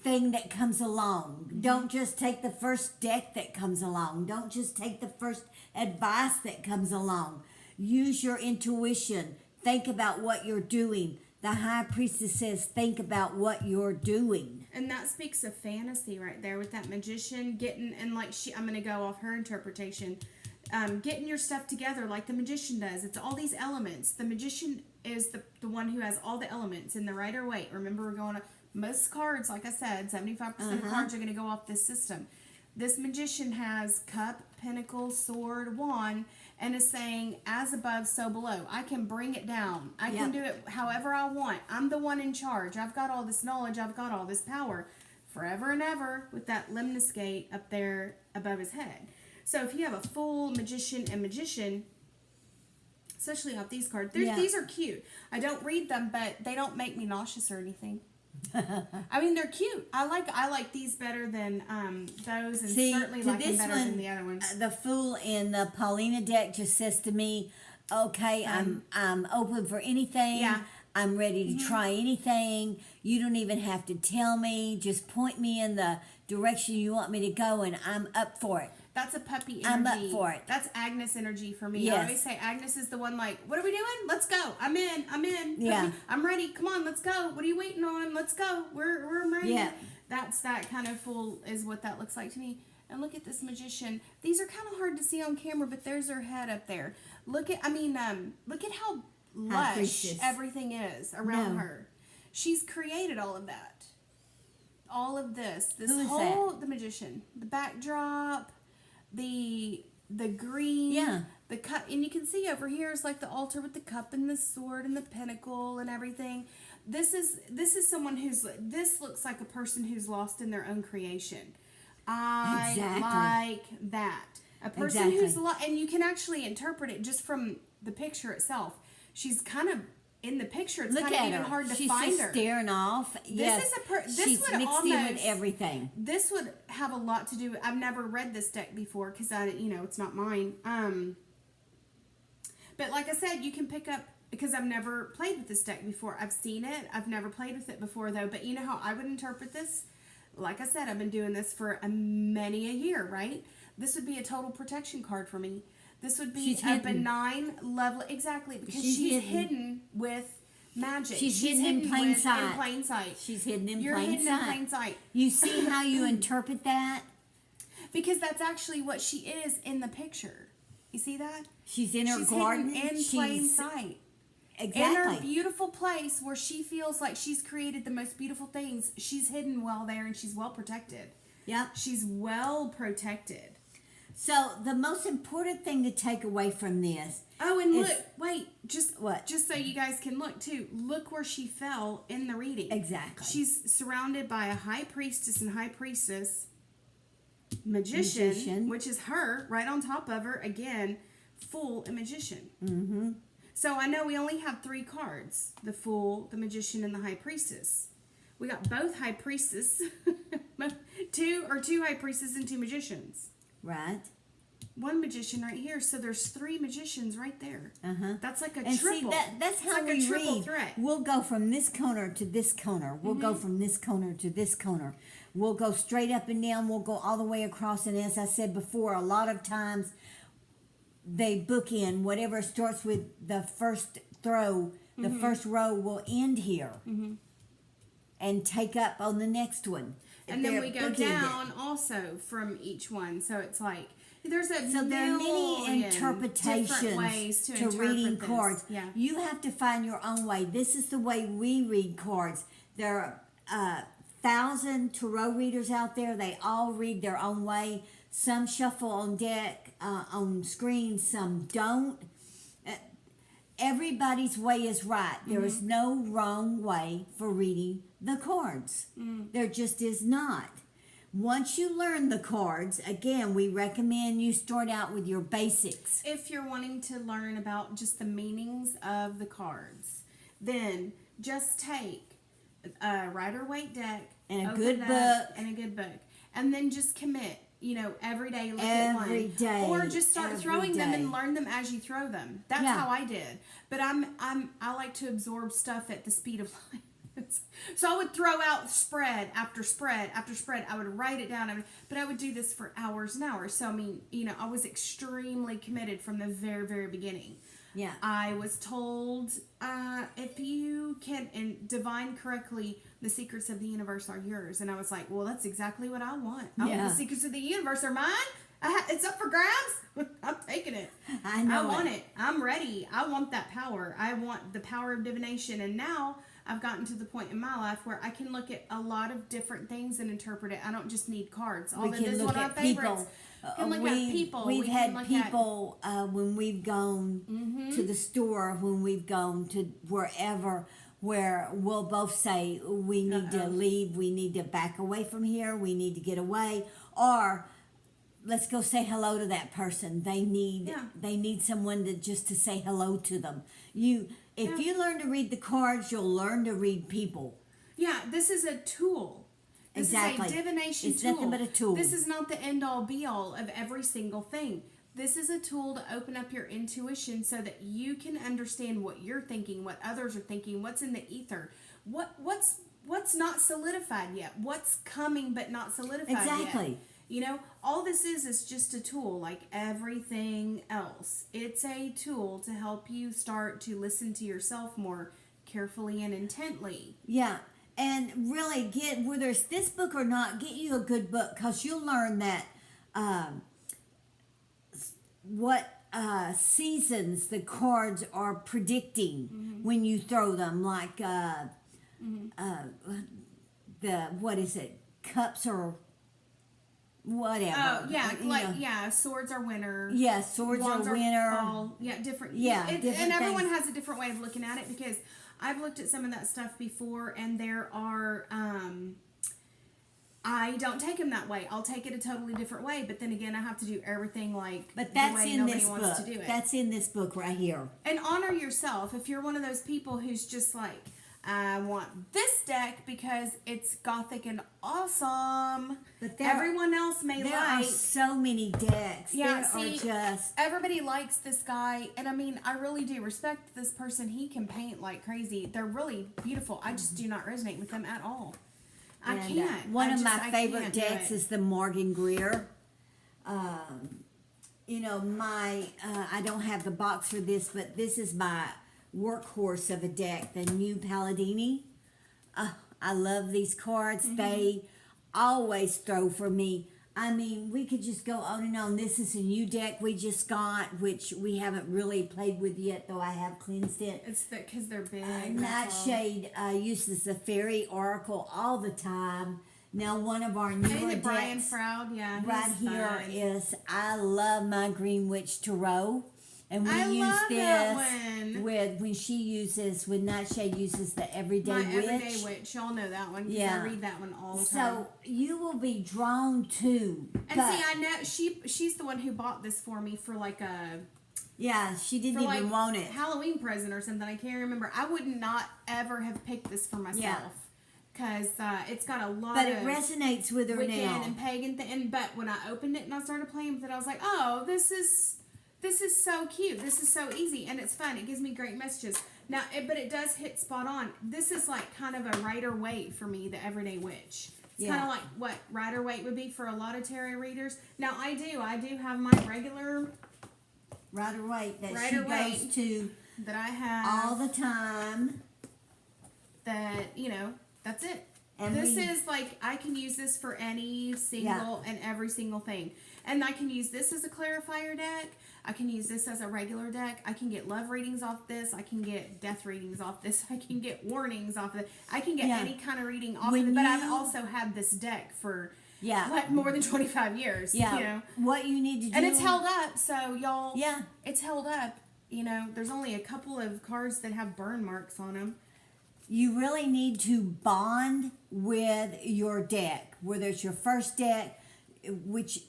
B: thing that comes along. Mm-hmm. Don't just take the first deck that comes along. Don't just take the first advice that comes along. Use your intuition. Think about what you're doing. The high priestess says, think about what you're doing.
A: And that speaks of fantasy right there with that magician getting, and like I'm going to go off her interpretation, getting your stuff together like the magician does. It's all these elements. The magician is the one who has all the elements in the Rider Waite. Remember, we're going to, most cards, like I said, 75% of cards are going to go off this system. This magician has cup, pentacle, sword, wand, and is saying, as above, so below. I can bring it down. I can do it however I want. I'm the one in charge. I've got all this knowledge. I've got all this power. Forever and ever with that lemniscate up there above his head. So if you have a full magician and magician, especially off these cards, these are cute. I don't read them, but they don't make me nauseous or anything. I mean, they're cute. I like these better than those, and certainly like them better than the other ones.
B: The Fool in the Paulina deck just says to me, "Okay, I'm open for anything.
A: Yeah.
B: I'm ready to try anything. You don't even have to tell me. Just point me in the direction you want me to go, and I'm up for it."
A: That's a puppy energy.
B: I'm up for it.
A: That's Agnes energy for me.
B: Yes.
A: I always say Agnes is the one like, what are we doing? Let's go. I'm in.
B: Yeah.
A: I'm ready. Come on, let's go. What are you waiting on? Let's go. We're ready.
B: Yeah.
A: That's that kind of fool is what that looks like to me. And look at this magician. These are kind of hard to see on camera, but there's her head up there. Look at how lush everything is around her. She's created all of that. All of this.
B: Who is that?
A: The magician. The backdrop. The green, the cup, and you can see over here is like the altar with the cup and the sword and the pentacle and everything. This is someone this looks like a person who's lost in their own creation. I like that. A person who's and you can actually interpret it just from the picture itself. She's kind of in the picture. It's kind of even hard to find her.
B: She's just staring off. She's mixed in with everything.
A: This would have a lot to do. I've never read this deck before because it's not mine. But like I said, you can pick up because I've never played with this deck before. I've seen it. I've never played with it before though. But you know how I would interpret this? like I said, I've been doing this for many a year, right? This would be a total protection card for me. This would be
B: She's
A: a
B: hidden.
A: benign, lovely, exactly, because
B: She's
A: she's
B: hidden.
A: hidden with magic.
B: She's hidden in plain sight.
A: In plain sight.
B: She's hidden in
A: You're
B: plain
A: hidden
B: sight.
A: in plain sight.
B: You see how you interpret that?
A: Because that's actually what she is in the picture. You see that?
B: She's in her
A: She's
B: garden.
A: hidden in plain sight.
B: Exactly.
A: In her beautiful place where she feels like she's created the most beautiful things, she's hidden well there and she's well protected.
B: Yep.
A: She's well protected.
B: So the most important thing to take away from this.
A: Oh, and
B: is,
A: look, wait, just
B: what?
A: Just so you guys can look too. Look where she fell in the reading.
B: Exactly.
A: She's surrounded by a high priestess and high priestess, magician, which is her, right on top of her, again, Fool and Magician.
B: Mm-hmm.
A: So I know we only have 3 cards, the Fool, the Magician, and the High Priestess. We got both High Priestess, two High Priestesses and 2 Magicians.
B: Right.
A: 1 magician right here, so there's 3 magicians right there.
B: Uh-huh.
A: That's like a
B: and
A: triple.
B: See, that's how
A: like
B: we
A: a triple
B: read.
A: threat.
B: We'll go from this corner to this corner. We'll go from this corner to this corner. We'll go straight up and down. We'll go all the way across. And as I said before, a lot of times they book in whatever starts with the first throw. The first row will end here and take up on the next one.
A: And then we go down also from each one. So it's like there's a
B: So there are many interpretations
A: ways to
B: reading
A: this.
B: cards.
A: Yeah.
B: You have to find your own way. This is the way we read cards. There are 1,000 tarot readers out there. They all read their own way. Some shuffle on deck, on screen. Some don't. Everybody's way is right. There is no wrong way for reading the cards. There just is not. Once you learn the cards, again, we recommend you start out with your basics.
A: If you're wanting to learn about just the meanings of the cards, then just take a Rider-Waite deck
B: And a
A: open
B: good
A: it up,
B: book.
A: and a good book, and then just commit. Every day look
B: Every
A: at one,
B: day,
A: or just start
B: every
A: throwing them
B: day.
A: and learn them as you throw them. That's
B: Yeah.
A: how I did. But I like to absorb stuff at the speed of light. So I would throw out spread after spread after spread. I would write it down. But I would do this for hours and hours. So, I mean, I was extremely committed from the very, very beginning.
B: Yeah.
A: I was told if you can divine correctly, the secrets of the universe are yours. And I was like, well, that's exactly what I want.
B: Yeah.
A: The secrets of the universe are mine. It's up for grabs. I'm taking it.
B: I know.
A: I want it. I'm ready. I want that power. I want the power of divination. And now I've gotten to the point in my life where I can look at a lot of different things and interpret it. I don't just need cards.
B: We can look at people.
A: Can look at people.
B: We've
A: We can
B: had
A: look
B: people when we've gone to the store, when we've gone to wherever, where we'll both say we need to leave, we need to back away from here, we need to get away, or let's go say hello to that person. They need someone to say hello to them. If you learn to read the cards, you'll learn to read people.
A: Yeah, this is a tool. This
B: Exactly.
A: is a divination
B: It's
A: tool.
B: nothing but a tool.
A: This is not the end all be all of every single thing. This is a tool to open up your intuition so that you can understand what you're thinking, what others are thinking, what's in the ether, what's not solidified yet, what's coming but not solidified
B: Exactly.
A: yet. All this is just a tool like everything else. It's a tool to help you start to listen to yourself more carefully and intently.
B: Yeah. And really get, whether it's this book or not, get you a good book, because you'll learn that what seasons the cards are predicting when you throw them, like what is it, cups or whatever.
A: Oh, yeah, swords are winter.
B: Yeah, swords
A: wands
B: are winter.
A: fall. Yeah, different.
B: Yeah,
A: and
B: different
A: everyone
B: things.
A: has a different way of looking at it, because I've looked at some of that stuff before, and there are. I don't take them that way. I'll take it a totally different way, but then again, I have to do everything
B: But
A: the
B: that's
A: way
B: in
A: nobody
B: this
A: wants
B: book.
A: to do it.
B: That's in this book right here.
A: And honor yourself. If you're one of those people who's just like, I want this deck because it's gothic and awesome.
B: But
A: everyone else may
B: there
A: like.
B: are so many decks.
A: Yeah,
B: there
A: see,
B: are just.
A: everybody likes this guy, and I mean, I really do respect this person. He can paint like crazy. They're really beautiful. I just do not resonate with them at all. I
B: And,
A: can't.
B: one
A: I
B: of
A: just-
B: my
A: I
B: favorite
A: can't do
B: decks
A: it.
B: is the Morgan Greer. You know, I don't have the box for this, but this is my workhorse of a deck, the new Palladini. I love these cards. They always throw for me. I mean, we could just go on and on. This is a new deck we just got, which we haven't really played with yet, though I have cleansed it.
A: It's because they're big. that's all.
B: NightShade uses the Fairy Oracle all the time. Now, one of our newer
A: Ain't it Brian
B: decks
A: Froud? Yeah,
B: right
A: he's
B: here
A: fun.
B: is I love my Green Witch Tarot. And we
A: I
B: use
A: love
B: this
A: that one.
B: when Nightshade uses the Everyday
A: My
B: Witch.
A: Everyday Witch. Y'all know that one because
B: Yeah.
A: I read that one all the time.
B: So you will be drawn to.
A: And
B: but,
A: see, I know she's the one who bought this for me for like a
B: yeah, she didn't even want it.
A: Halloween present or something. I can't remember. I would not ever have picked this for myself because it's got a lot
B: But
A: of
B: it resonates with her
A: Wiccan
B: now.
A: and pagan but when I opened it and I started playing with it, I was like, oh, this is so cute. This is so easy and it's fun. It gives me great messages. Now, but it does hit spot on. This is like kind of a Rider-Waite for me, the Everyday Witch. It's kind of like what Rider-Waite would be for a lot of tarot readers. Now, I do have my regular
B: Rider-Waite that she
A: Rider-Waite
B: goes to
A: that I have
B: all the time.
A: that, that's it.
B: And
A: This is like, I can use this for any single and every single thing. And I can use this as a clarifier deck. I can use this as a regular deck. I can get love readings off this. I can get death readings off this. I can get warnings off of it. I can get any kind of reading off of it. But I've also had this deck for like more than 25 years.
B: Yeah. What you need to do.
A: And it's held up. So y'all,
B: Yeah.
A: it's held up. There's only a couple of cards that have burn marks on them.
B: You really need to bond with your deck, whether it's your first deck, which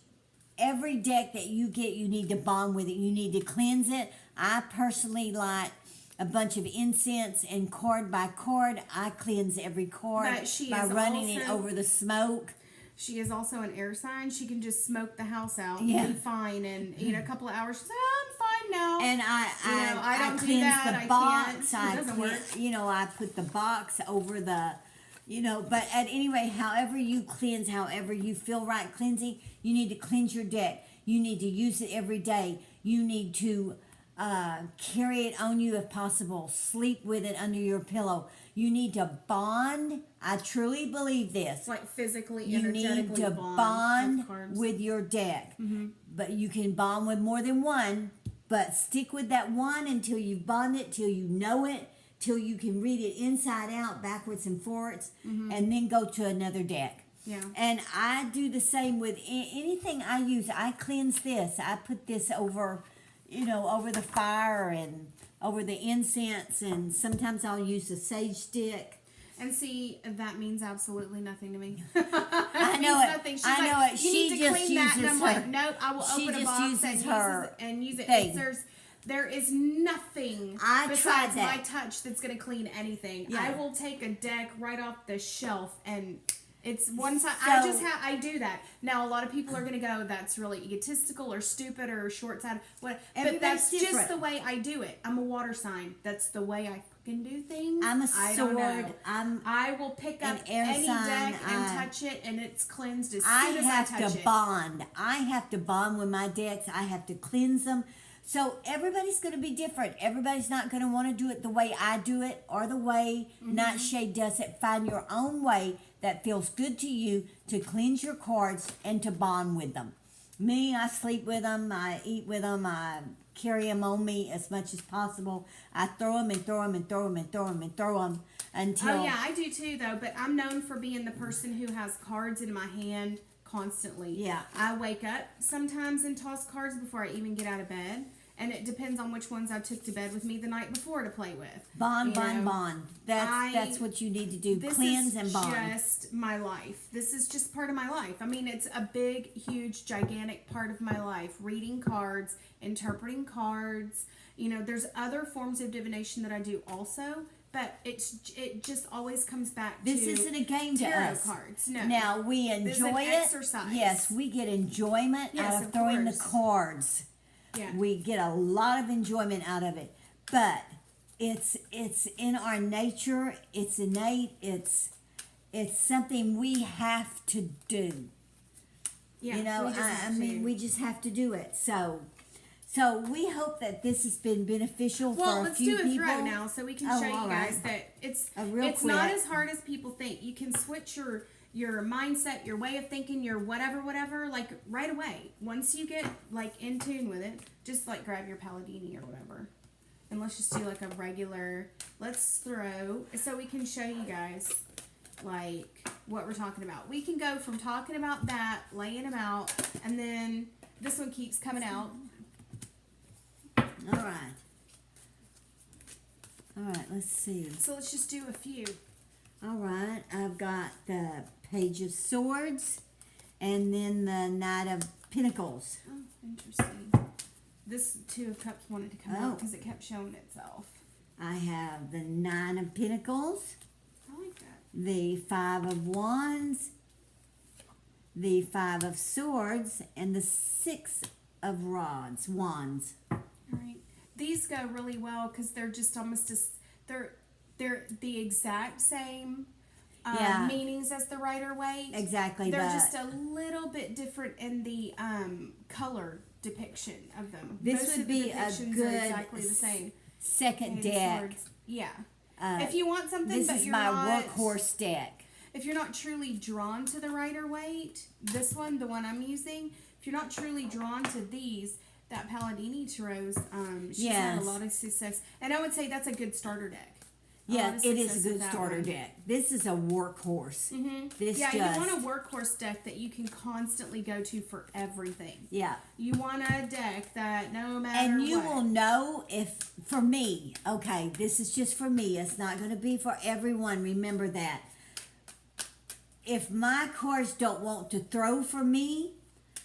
B: every deck that you get, you need to bond with it. You need to cleanse it. I personally like a bunch of incense and card by card. I cleanse every card by running it over the smoke.
A: She is also an air sign. She can just smoke the house out and be fine. And a couple of hours, she's like, oh, I'm fine now.
B: And I
A: don't do
B: cleanse
A: that.
B: the
A: I
B: box.
A: can't. It doesn't work.
B: I put the box over the, but at anyway, however you cleanse, however you feel right cleansing, you need to cleanse your deck. You need to use it every day. You need to carry it on you if possible. Sleep with it under your pillow. You need to bond. I truly believe this.
A: Like physically,
B: You
A: energetically
B: need to bond with your deck. But you can bond with more than one. But stick with that one until you bond it, till you know it, till you can read it inside out, backwards and forwards, and then go to another deck.
A: Yeah.
B: And I do the same with anything I use. I cleanse this. I put this over, over the fire and over the incense, and sometimes I'll use a sage stick.
A: And see, that means absolutely nothing to me.
B: I know it.
A: Nothing. She's
B: I know
A: like,
B: it.
A: You
B: She
A: need to
B: just
A: clean that. And I'm
B: uses
A: like,
B: her-
A: nope, I will
B: she
A: open a
B: just
A: box
B: uses
A: and
B: her
A: use it.
B: thing.
A: There is nothing
B: I
A: besides
B: tried that.
A: my touch that's going to clean anything.
B: Yeah.
A: I will take a deck right off the shelf and it's one side.
B: So-
A: I do that. Now, a lot of people are going to go, that's really egotistical or stupid or short-sighted. But
B: Everybody's
A: that's
B: different.
A: just the way I do it. I'm a water sign. That's the way I can do things.
B: I'm a
A: I don't know.
B: sword.
A: I will pick up
B: an air
A: any
B: sign.
A: deck and touch it, and it's cleansed as soon
B: I
A: as
B: have
A: I touch
B: to
A: it.
B: bond. I have to bond with my decks. I have to cleanse them. So everybody's going to be different. Everybody's not going to want to do it the way I do it or the way Nightshade does it. Find your own way that feels good to you to cleanse your cards and to bond with them. Me, I sleep with them. I eat with them. I carry them on me as much as possible. I throw them and throw them and throw them and throw them and throw them until...
A: Oh, yeah, I do too, though. But I'm known for being the person who has cards in my hand constantly.
B: Yeah.
A: I wake up sometimes and toss cards before I even get out of bed. And it depends on which ones I took to bed with me the night before to play with.
B: Bond. That's what you need to do. Cleanse and bond.
A: This is just my life. This is just part of my life. I mean, it's a big, huge, gigantic part of my life. Reading cards, interpreting cards. There's other forms of divination that I do also. But it just always comes back
B: This
A: to
B: isn't a game to
A: tarot
B: us.
A: cards. No.
B: Now, we
A: This is an
B: enjoy it.
A: exercise.
B: Yes, we get enjoyment
A: Yes,
B: out of
A: of
B: throwing the
A: course.
B: cards.
A: Yeah.
B: We get a lot of enjoyment out of it. But it's in our nature. It's innate. it's something we have to do.
A: Yeah,
B: You know,
A: we just
B: I
A: have
B: mean,
A: to.
B: we just have to do it. So we hope that this has been beneficial
A: Well,
B: for a
A: let's
B: few
A: do a
B: people.
A: throw now so we can
B: Oh,
A: show you
B: all
A: guys
B: right.
A: that it's
B: Real
A: it's not
B: quick.
A: as hard as people think. You can switch your mindset, your way of thinking, your whatever, like right away. Once you get like in tune with it, just like grab your Palladini or whatever. And let's just do like a regular, let's throw, so we can show you guys like what we're talking about. We can go from talking about that, laying them out, and then this one keeps coming out.
B: All right. All right, let's see.
A: So let's just do a few.
B: All right, I've got the Page of Swords and then the Knight of Pentacles.
A: Oh, interesting. This Two of Cups wanted to come out because it kept showing itself.
B: I have the Nine of Pentacles,
A: I like that.
B: the Five of Wands, the Five of Swords, and the Six of Wands.
A: All right. These go really well because they're just almost they're the exact same meanings as the Rider-Waite.
B: Exactly.
A: They're just a little bit different in the color depiction of them.
B: This
A: Most
B: would
A: of the
B: be a
A: depictions
B: good
A: are exactly the same.
B: second
A: Page of
B: deck.
A: Swords. Yeah. If you want something,
B: This
A: but
B: is
A: you're
B: my
A: not,
B: workhorse deck.
A: if you're not truly drawn to the Rider-Waite, this one, the one I'm using, if you're not truly drawn to these, that Palladini Tarot's, she's had a lot of success. And I would say that's a good starter deck.
B: Yeah, it is a good starter deck. This is a workhorse.
A: Mm-hmm.
B: This
A: you want a workhorse deck that you can constantly go to for everything.
B: Yeah.
A: You want a deck that no matter
B: And you
A: what,
B: will know if, for me, okay, this is just for me. It's not going to be for everyone. Remember that. If my cards don't want to throw for me,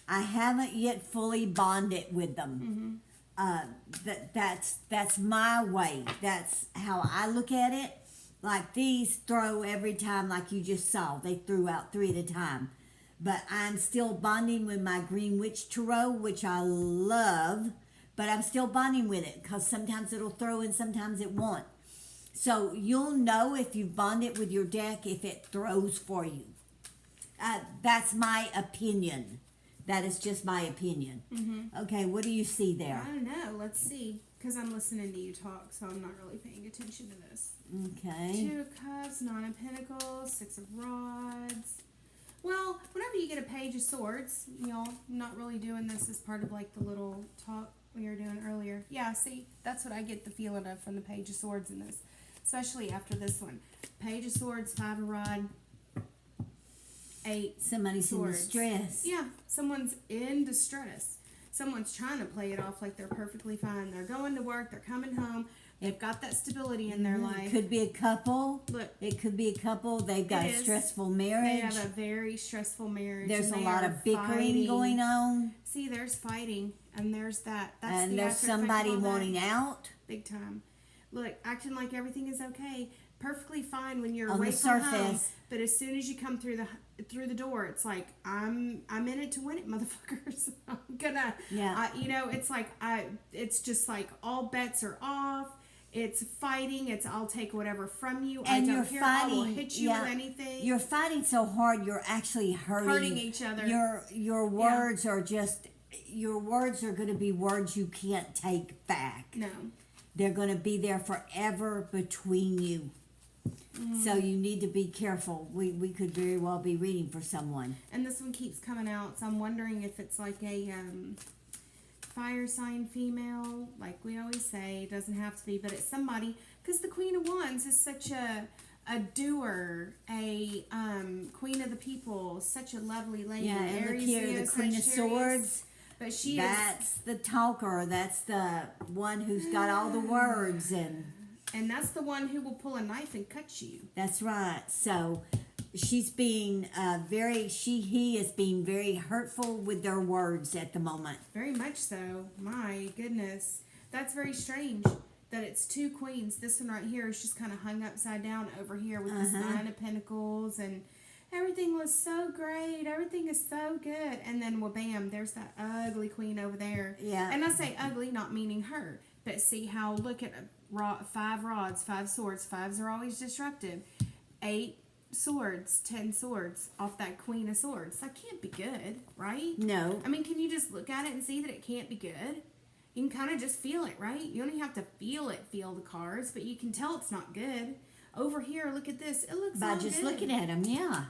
B: I haven't yet fully bonded with them.
A: Mm-hmm.
B: That's my way. That's how I look at it. Like these throw every time, like you just saw. They threw out 3 at a time. But I'm still bonding with my Green Witch Tarot, which I love. But I'm still bonding with it because sometimes it'll throw and sometimes it won't. So you'll know if you've bonded with your deck if it throws for you. That's my opinion. That is just my opinion.
A: Mm-hmm.
B: Okay, what do you see there?
A: I don't know. Let's see. Because I'm listening to you talk, so I'm not really paying attention to this.
B: Okay.
A: 2 of Cups, 9 of Pentacles, 6 of Rods. Well, whenever you get a Page of Swords, you know, I'm not really doing this as part of like the little talk we were doing earlier. Yeah, see, that's what I get the feeling of from the Page of Swords in this. Especially after this one. Page of Swords, 5 of Rod, 8
B: Somebody's in
A: Swords.
B: distress.
A: Yeah, someone's in distress. Someone's trying to play it off like they're perfectly fine. They're going to work. They're coming home. They've got that stability in their life.
B: It could be a couple.
A: Look,
B: It could be a couple. They've got a
A: is.
B: stressful
A: they
B: marriage.
A: have a very stressful marriage.
B: There's
A: and
B: a
A: they
B: lot
A: are
B: of bickering
A: fighting.
B: going on.
A: See, there's fighting, and there's that. That's
B: And
A: the
B: there's
A: after effect
B: somebody
A: of all that.
B: wanting out.
A: Big time. Look, acting like everything is okay, perfectly fine when you're
B: On
A: away
B: the
A: from home.
B: surface.
A: But as soon as you come through the door, it's like I'm in it to win it, motherfuckers. I'm gonna,
B: Yeah.
A: it's like it's just like all bets are off. It's fighting. It's I'll take whatever from you.
B: And
A: I don't
B: you're
A: care. I will
B: fighting,
A: hit you
B: yeah.
A: with anything.
B: You're fighting so hard, you're actually
A: hurting each other.
B: Your words are just, your words are going to be words you can't take back.
A: No.
B: They're going to be there forever between you. So you need to be careful. We could very well be reading for someone.
A: And this one keeps coming out, so I'm wondering if it's like a fire sign female, like we always say. It doesn't have to be, but it's somebody, because the Queen of Wands is such a doer, a queen of the people, such a lovely lady.
B: Yeah, and look
A: Aries,
B: here,
A: Leo,
B: the Queen of
A: Sagittarius.
B: Swords.
A: But she
B: That's the talker. That's the one who's got all the words,
A: and that's the one who will pull a knife and cut you.
B: that's right. So she's being he is being very hurtful with their words at the moment.
A: Very much so. My goodness. That's very strange that it's 2 queens. This one right here is just kind of hung upside down over here with this 9 of Pentacles, and everything was so great. Everything is so good. And then, well, bam, there's that ugly queen over there.
B: Yeah.
A: And I say ugly, not meaning her. But see how, look at 5 rods, 5 swords. 5s are always disruptive. 8 swords, 10 swords off that Queen of Swords. That can't be good, right?
B: No.
A: I mean, can you just look at it and see that it can't be good? You can kind of just feel it, right? You don't even have to feel the cards, but you can tell it's not good. Over here, look at this. It looks
B: By
A: all
B: just
A: good.
B: looking at them, yeah.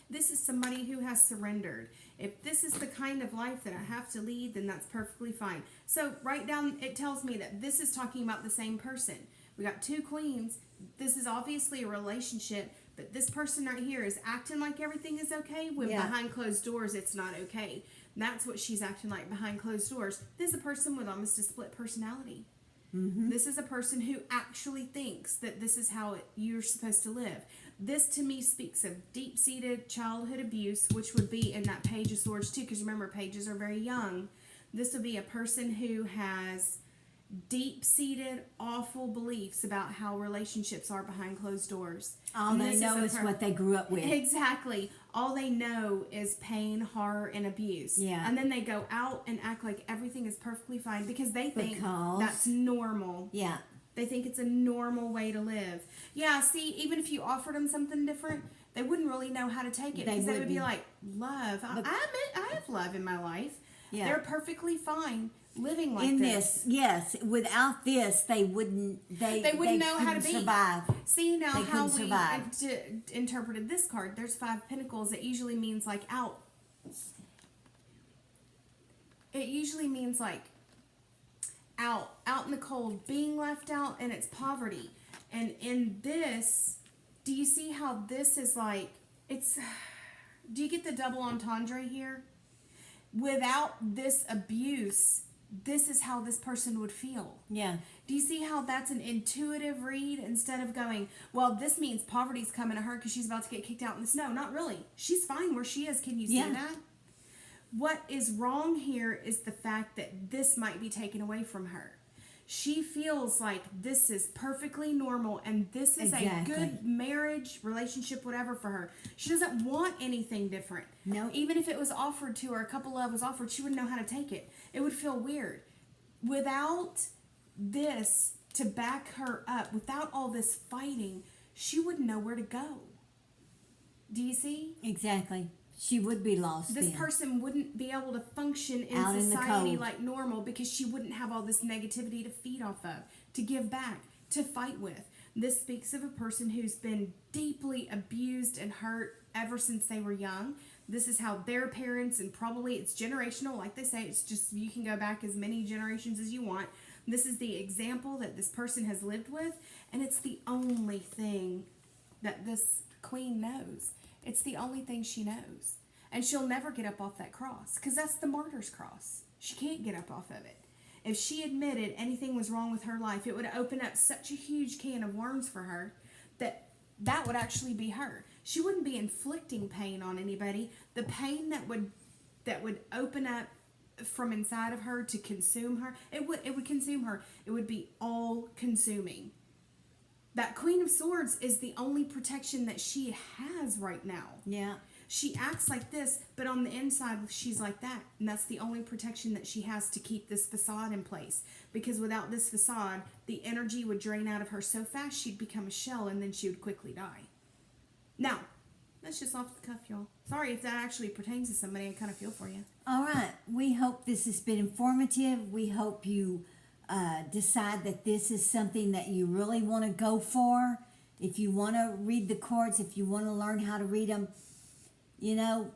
A: This is somebody who has surrendered. If this is the kind of life that I have to lead, then that's perfectly fine. So right down, it tells me that this is talking about the same person. We got 2 queens. This is obviously a relationship, but this person right here is acting like everything is okay when behind closed doors it's not okay. That's what she's acting like behind closed doors. This is a person with almost a split personality.
B: Mm-hmm.
A: This is a person who actually thinks that this is how you're supposed to live. This to me speaks of deep-seated childhood abuse, which would be in that Page of Swords too, because remember, pages are very young. This would be a person who has deep-seated, awful beliefs about how relationships are behind closed doors.
B: All they know is what they grew up with.
A: Exactly. All they know is pain, horror, and abuse.
B: Yeah.
A: And then they go out and act like everything is perfectly fine because they think that's normal.
B: Yeah.
A: They think it's a normal way to live. Yeah, see, even if you offered them something different, they wouldn't really know how to take it. Because they would be like, love. I admit I have love in my life.
B: Yeah.
A: They're perfectly fine living like
B: this. Yes. Without this, they wouldn't. They wouldn't
A: know how to be.
B: Survive.
A: See now
B: they
A: how we
B: interpreted
A: this card. There's 5 pentacles. It usually means like out. It usually means like out in the cold, being left out, and it's poverty. And in this, do you see how this is like? It's. Do you get the double entendre here? Without this abuse, this is how this person would feel.
B: Yeah.
A: Do you see how that's an intuitive read instead of going, well, this means poverty's coming to her because she's about to get kicked out in the snow? Not really. She's fine where she is. Can you see that? What is wrong here is the fact that this might be taken away from her. She feels like this is perfectly normal and this is a good marriage, relationship, whatever for her. She doesn't want anything different.
B: No.
A: Even if it was offered to her, a couple love was offered, she wouldn't know how to take it. It would feel weird. Without this to back her up, without all this fighting, she wouldn't know where to go. Do you see?
B: Exactly. She would be lost.
A: This person wouldn't be able to function in society like normal because she wouldn't have all this negativity to feed off of, to give back, to fight with. This speaks of a person who's been deeply abused and hurt ever since they were young. This is how their parents, and probably it's generational, like they say, it's just you can go back as many generations as you want. This is the example that this person has lived with, and it's the only thing that this queen knows. It's the only thing she knows. And she'll never get up off that cross because that's the martyr's cross. She can't get up off of it. If she admitted anything was wrong with her life, it would open up such a huge can of worms for her that would actually be her. She wouldn't be inflicting pain on anybody. The pain that would open up from inside of her to consume her, it would consume her. It would be all consuming. That Queen of Swords is the only protection that she has right now.
B: Yeah.
A: She acts like this, but on the inside, she's like that. And that's the only protection that she has to keep this facade in place. Because without this facade, the energy would drain out of her so fast, she'd become a shell, and then she would quickly die. Now, that's just off the cuff, y'all. Sorry if that actually pertains to somebody. I kind of feel for you.
B: All right. We hope this has been informative. We hope you decide that this is something that you really want to go for. If you want to read the cards, if you want to learn how to read them, you know,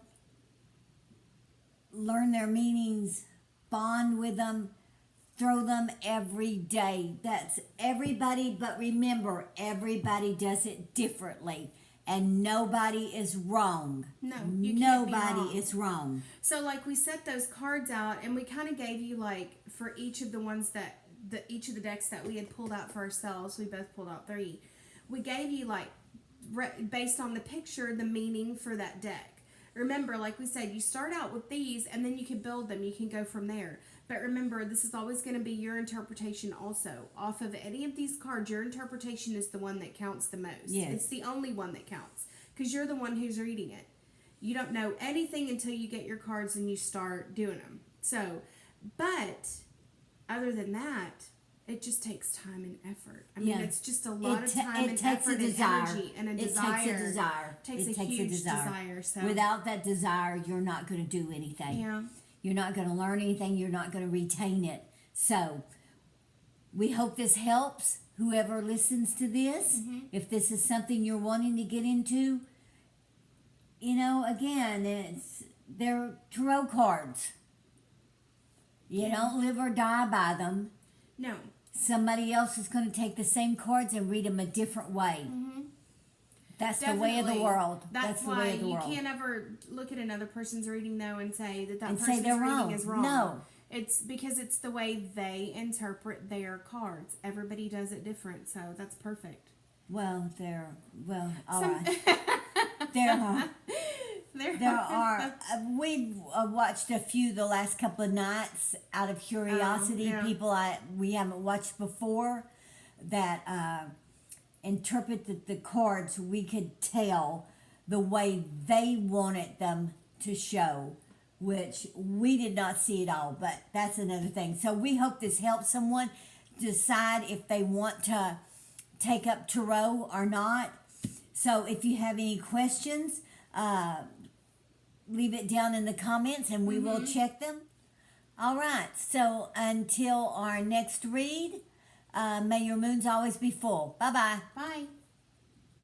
B: learn their meanings, bond with them, throw them every day. That's everybody, but remember, everybody does it differently. And nobody is wrong.
A: No, you can't be wrong.
B: Nobody is wrong.
A: So, like, we set those cards out, and we kind of gave you, like, for each of the ones that, each of the decks that we had pulled out for ourselves, we both pulled out 3. We gave you, like, based on the picture, the meaning for that deck. Remember, like we said, you start out with these, and then you can build them. You can go from there. But remember, this is always going to be your interpretation also. Off of any of these cards, your interpretation is the one that counts the most.
B: Yes.
A: It's the only one that counts because you're the one who's reading it. You don't know anything until you get your cards and you start doing them. So, but other than that, it just takes time and effort. I mean,
B: Yeah.
A: it's just a lot of time
B: It
A: and
B: takes
A: effort
B: a desire.
A: and energy and a
B: It
A: desire.
B: takes a desire.
A: Takes
B: It
A: a huge desire. So
B: without that desire, you're not going to do anything.
A: yeah.
B: You're not going to learn anything. You're not going to retain it. So we hope this helps whoever listens to this. If this is something you're wanting to get into, you know, again, they're tarot cards. You don't live or die by them.
A: No.
B: Somebody else is going to take the same cards and read them a different way. That's
A: Definitely.
B: the way of the world.
A: That's
B: the
A: why
B: way of the
A: you
B: world.
A: can't ever look at another person's reading though and say that
B: And say
A: person's
B: they're
A: reading
B: wrong.
A: is wrong.
B: No.
A: It's because it's the way they interpret their cards. Everybody does it different, so that's perfect.
B: Well, all right. There are. We've watched a few the last couple of nights out of curiosity.
A: Yeah.
B: People we haven't watched before that interpreted the cards. We could tell the way they wanted them to show, which we did not see at all. But that's another thing. So we hope this helps someone decide if they want to take up tarot or not. So if you have any questions, leave it down in the comments and we will check them. All right, so until our next read, may your moons always be full. Bye-bye.
A: Bye.